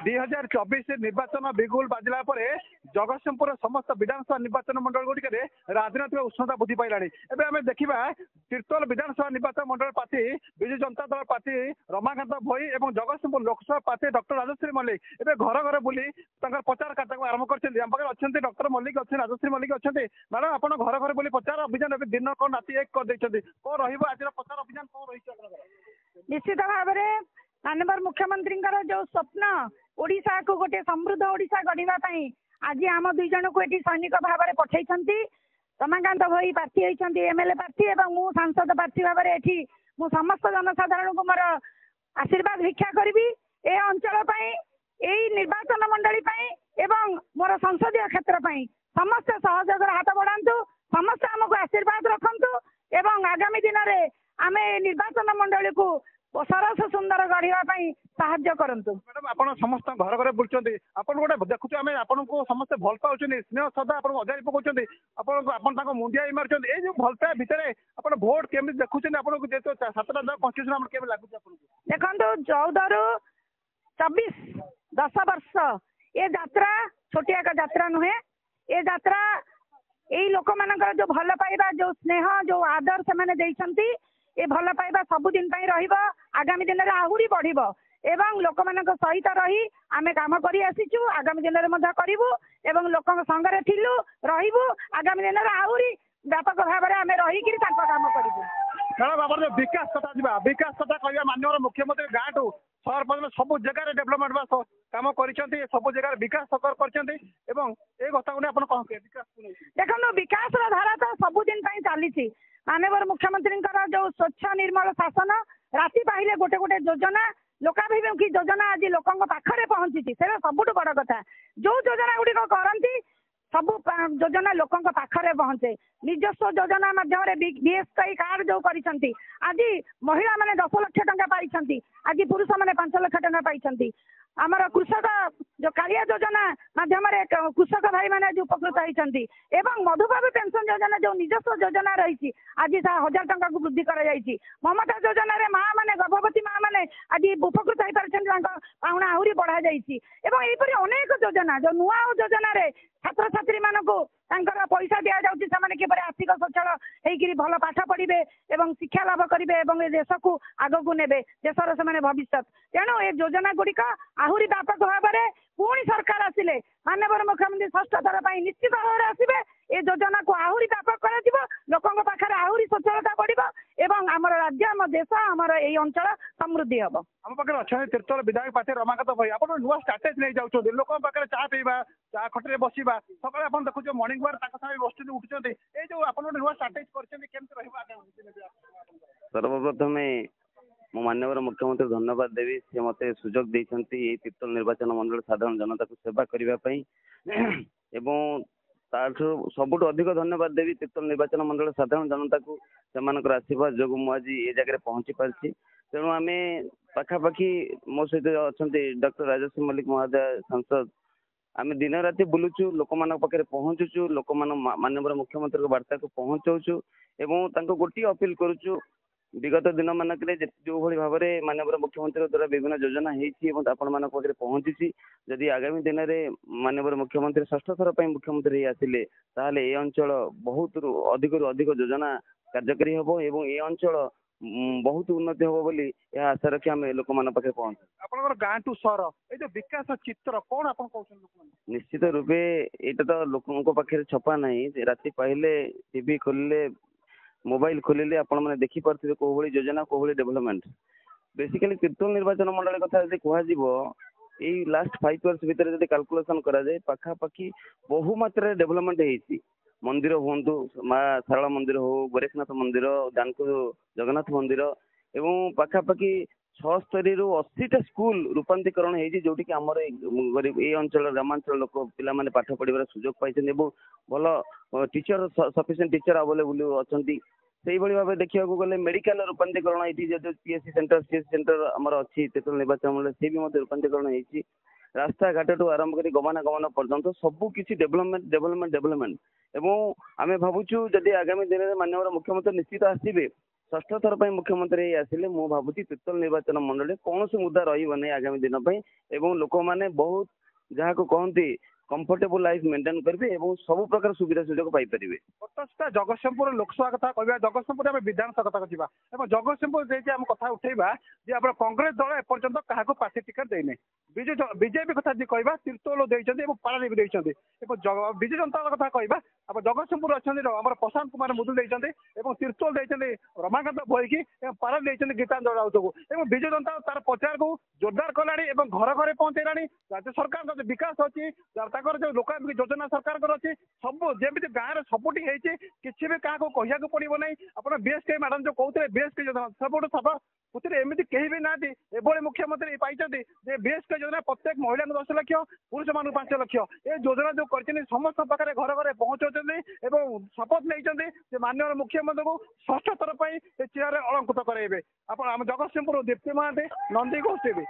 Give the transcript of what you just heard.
2024 ନିର୍ବାଚନ ବିଗୁଲ ବାଜିଲା ପରେ ଜଗତସିଂହପୁର ସମସ୍ତ ବିଧାନସଭା ନିର୍ବାଚନ ମଣ୍ଡଳ ଗୁଡ଼ିକରେ ରାଜନୈତିକ ଉଷ୍ଣତା ବୃଦ୍ଧି ପାଇଲାଣି। ଏବେ ଆମେ ଦେଖିବା ତିର୍ତ୍ତୋଲ ବିଧାନସଭା ନିର୍ବାଚନ ମଣ୍ଡଳ ପ୍ରାର୍ଥୀ ବିଜୁ ଜନତା ଦଳ ପ୍ରାର୍ଥୀ ରମାକାନ୍ତ ଭୋଇ ଏବଂ ଜଗତସିଂହପୁର ଲୋକସଭା ପ୍ରାର୍ଥୀ ଡକ୍ଟର ରାଜଶ୍ରୀ ମଲ୍ଲିକ ଏବେ ଘର ଘର ବୁଲି ତାଙ୍କର ପ୍ରଚାର କାର୍ଯ୍ୟକୁ ଆରମ୍ଭ କରିଛନ୍ତି। ଆମ ପାଖରେ ଅଛନ୍ତି ଡକ୍ଟର ମଲ୍ଲିକ ଅଛନ୍ତି, ରାଜଶ୍ରୀ ମଲ୍ଲିକ ଅଛନ୍ତି। ମ୍ୟାଡାମ ଆପଣ ଘର ଘର ବୁଲି ପ୍ରଚାର ଅଭିଯାନ ଏବେ ଦିନ କଣ ରାତି ଏକ କରିଦେଇଛନ୍ତି, କଣ ରହିବ ଆଜିର ପ୍ରଚାର ଅଭିଯାନ, କଣ ରହିଛି ଆପଣଙ୍କର? ନିଶ୍ଚିତ ଭାବରେ ମାननीय मुख्यमंत्री जो स्वप्न ओडिशा को गोटे समृद्ध ओडिशा गढ़ा आज आम दुई जन को ये सैनिक भाव में पठे रमाकांत भई प्रार्थी होती एमएलए प्रार्थी और मु सांसद प्रार्थी भाव में मु समस्त जनसाधारण को मोर आशीर्वाद भिक्षा करी ए अंचल यही निर्वाचन मंडली एवं मोर संसदीय क्षेत्र समस्त सहयोग हाथ बढ़ातु, समस्त आमको आशीर्वाद रखु एवं आगामी दिन में आम निर्वाचन मंडली को सरस सुंदर गढ़ाई साहाय्य करंतु। मैडम आप समस्त घर घर बुलुंट आप गोटे देखुचे आम आपको समस्त भल पाँच स्नेह श्रद्धा आपको अजारी पकाउं मुंडिया मार्च ये जो भल पाए भितर आप भोट केमी देखुं आपको जेहतु 7टा कंस्टिट्यूशन केमी लगुच देखो 14 रु 24 10 वर्ष ये यात्रा छोटिया का यात्रा नुहे। ये यात्रा यही लोक मान जो भल पाइबा जो स्नेह जो आदर से ये भल पाइबा सबुदिन आगामी दिन में आहरी बढ़ एवं लोक मान सहित रही आम कम कर आगामी दिन में करूँ एवं लोक संगे थिलु रही आगामी दिन में आहरी व्यापक भाव में आम रही कम करूँ। मैडम आप विकास कथा विकास कथा कह माननीय मुख्यमंत्री गाँव टू सहर पर्यटन सब जगह डेभलपमेंट कम कर सब जगह विकास विकास देखो विकास धारा तो सबुदिन चली माननीय मुख्यमंत्री जो स्वच्छ निर्मल शासन राति पाइले गोटे गोटे योजना लोकाभिमुखी योजना आज लोकों पाखरे पहुंची से सबुठ बड़ कथा। जो योजना गुड़िक करती सब योजना लोकों पाखरे पहुंचे निजस्व योजना माध्यम बीएसवाई कार्ड जो कर आज महिला माने 10 लाख टंका पाई आज पुरुष माने 5 लाख टंका पाई आमर कृषक जो कालिया योजना माध्यम कृषक भाई मैंने आज उपकृत होती एवं मधुबाबू पेंशन योजना जो निजस्व योजना रही आज 1000 टंका को वृद्धि कर ममता योजना रे माँ मैंने गर्भवती माँ मैंने आज उपकृत हो पार्टी पाउना आहरी बढ़ा जापरी अनेक योजना जो नुआ योजना रे छात्र छात्री मानक पैसा दि जाऊँगी किपर आर्थिक सचल होकर भल पाठ पढ़े और शिक्षा लाभ करेंगे देश को आग को ने देशर से भविष्य तेणु ये योजना गुड़िक आहरी व्यापक भाव में पुणी सरकार आसिले माननीय मुख्यमंत्री षष्ठ थर पर निश्चित भाव में आसवे ये योजना को आहरी व्यापक लोकों पाखे आहरी सचलता बढ़ एवं आम राज्य आम देश आमर ये अंचल समृद्धि हम। आम पाखे अच्छा तिर्तोल विधायक प्रार्थी रमाकांत भाई आप नुआ स्ट्राटेजी नहीं जाऊँ लोक पाखे चा पीवा चा खटे बसवा सकाଳେ आप देखुचे मर्णिंग वाक बस उठुंट ये जो आप नुआ स्ट्राटेजी कर सर्वप्रथम मो माननीय मुख्यमंत्री धन्यवाद देवी सी मत सुजोग देती तिर्तोल निर्वाचन मंडल साधारण जनता को सेवा करने सबुठ अधिक धन्यवाद देवी तिर्तोल निर्वाचन मंडल साधारण जनता को से आशीर्वाद जो मुझे ये जगह पहुंची पार्टी तेणु आम पाखापाखि मो सहित अच्छा डॉक्टर राजश्री मल्लिक महोदय सांसद आम दिन राति बुलुचु लोक मान पाखे पहुँचुचु लोक माननीय मुख्यमंत्री वार्ता को पहुँचाऊँ एवं गोटे अपील करुचु विगत दिन मानक जो भाई भाव में माननीय मुख्यमंत्री द्वारा विभिन्न योजना होती पहुंची जदि आगामी दिन में माननीय मुख्यमंत्री षष्ठ थर पर मुख्यमंत्री आसिले ताहले ये अंचल बहुत अधिक योजना कार्यकारी हम एवं ये अंचल बहुत उन्नति हम बोली आशा रखी आम लोक मान पाखे पहुंच आप गाँव टू सहर ये जो विकास चित्र कौन आप निश्चित रूपे यहाँ तो लोकों पाखे छपा ना राति पाइले टीवी खोलिले मोबाइल खोलिले आपण मैंने देखिपे कौ भाई योजना कौ भाई डेभलपमेंट बेसिकाली तिर्तोल निर्वाचन मंडल कथा कह लास्ट 5 वर्ष भितर जब कैलकुलेशन कराए पाखापाखि बहु मात्रा डेभलपमेंट होती मंदिर हूँ माँ सारला मंदिर हो गोरखनाथ मंदिर जानकू जगन्नाथ मंदिर एवं पाखापाखि 76 ରୁ 80टा स्कूल रूपांतरीकरण होती आमर ये अंचल ग्रामांचल लोक पाने पाठ पढ़ार सुजोग पाई भल टीचर सफिशिएंट टीचर अवेलेबल अच्छा से भाव देखा गले मेडिकल रूपांतरीकरण ये जो पीएससी सेंटर सीएससी सेंटर आमर अच्छी तिर्तोल निर्वाचन मंडल से भी रूपांतरीकरण होती रास्ता घाट ठू आरंभ कर गमनागमन पर्यंत सबू किसी डेभलपमेंट एवं आम भावुँ जदि आगामी दिन में माननीय मुख्यमंत्री निश्चित आसवे ଷଷ୍ଠ ଥର ପାଇଁ ମୁଖ୍ୟମନ୍ତ୍ରୀ ଆସିଲେ ମୁଁ ଭାବୁଛି ତିର୍ତ୍ତୋଲ ନିର୍ବାଚନ ମଣ୍ଡଳୀରେ କୌଣସି ମୁଦ୍ଦା ରହିବ ନାହିଁ ଆଗାମୀ ଦିନ ପାଇଁ ଏବଂ ଲୋକମାନେ ବହୁତ ଯାହାକୁ କହନ୍ତି କମ୍ଫର୍ଟେବୁଲ ଲାଇଫ ମେଣ୍ଟେନ କରିବେ ଏବଂ ସବୁ ପ୍ରକାର ସୁବିଧା ସୁଯୋଗ ପାଇପାରିବେ। ପ୍ରତ୍ୟେକଟା ଜଗତସିଂହପୁର ଲୋକସଭା କଥା କହିବା ଜଗତସିଂହପୁର ଆମେ ବିଧାନସଭା କଥା ଯିବା ଏବଂ ଜଗତସିଂହପୁର ଦେଇକି ଆମେ କଥା ଉଠେଇବା ଯେ ଆମର କଂଗ୍ରେସ ଦଳ ଏପର୍ଯ୍ୟନ୍ତ କାହାକୁ ପ୍ରାର୍ଥୀ ଟିକେଟ ଦେଇନି। ବିଜେପି କଥା ଯଦି କହିବା ତିର୍ତ୍ତୋଲ ଦେଇଛନ୍ତି ଏବଂ ପାରାଦୀପ ଦେଇଛନ୍ତି ଏବଂ ବିଜୁ ଜନତା ଦଳ କଥା କହିବା ଆମ ଜଗତସିଂହପୁର ଅଛନ୍ତି ଆମର ପ୍ରଶାନ୍ତ କୁମାର ମୁଦୁଲ ଦେଇଛନ୍ତି ଏବଂ ତିର୍ତ୍ତୋଲ ଦେଇଛନ୍ତି ରମାକାନ୍ତ ଭୋଇକି ଏବଂ ପାରାଦୀପ ଦେଇଛନ୍ତି ଗୀତାଞ୍ଜଳି ରାଉତକୁ ଏବଂ ବିଜୁ ଜନତା ତାର ପ୍ରଚାରକୁ ଜୋରଦାର କଲାଣି ଏବଂ ଘରେ ଘରେ ପହଞ୍ଚେଇଲାଣି। ରାଜ୍ୟ ସରକାରଙ୍କ ଯୋଉ ବିକାଶ ଅଛି ତାଙ୍କର ଯୋଉ ଲୋକାଭିମୁଖୀ ଯୋଜନା ସରକାରଙ୍କର ଅଛି ସବୁ ଯେମିତି ଗାଁରେ ସବୁଠି ହେଇଛି କିଛି ବି କାହାକୁ କହିବାକୁ ପଡିବ ନାହିଁ। ଆପଣ ବିଏସକେ ମ୍ୟାଡାମ ଯୋଉ କହୁଥିଲେ ବିଏସକେ ଯୋଜନା ସବୁଠୁ ସଫା ସେଥିରେ ଏମିତି କେହି ବି ନାହାନ୍ତି ଏଭଳି ମୁଖ୍ୟମନ୍ତ୍ରୀ ପାଇଛନ୍ତି ଯେ ବିଏସକେ ଯୋଜନା ପ୍ରତ୍ୟେକ ମହିଳାଙ୍କୁ 10 ଲକ୍ଷ ପୁରୁଷ ମାନଙ୍କୁ 5 ଲକ୍ଷ ଏ ଯୋଜନା ଯୋଉ କରିଛନ୍ତି ସମସ୍ତଙ୍କ ପାଖରେ ଘରେ ଘରେ ପହଞ୍ଚାଉଛନ୍ତି ଏବଂ ଶପଥ ନେଇଛନ୍ତି ଯେ ମାନ୍ୟବର ମୁଖ୍ୟମନ୍ତ୍ରୀଙ୍କୁ ଷଷ୍ଠ ଥର ପାଇଁ ଏ ଚେୟାରରେ ଅଳଙ୍କୃତ କରାଇବେ। ଆପଣ ଆମ ଜଗତସିଂହପୁର ଦୀପ୍ତି ମହାନ୍ତି ନନ୍ଦୀ ଘୋଷ ଟିଭି।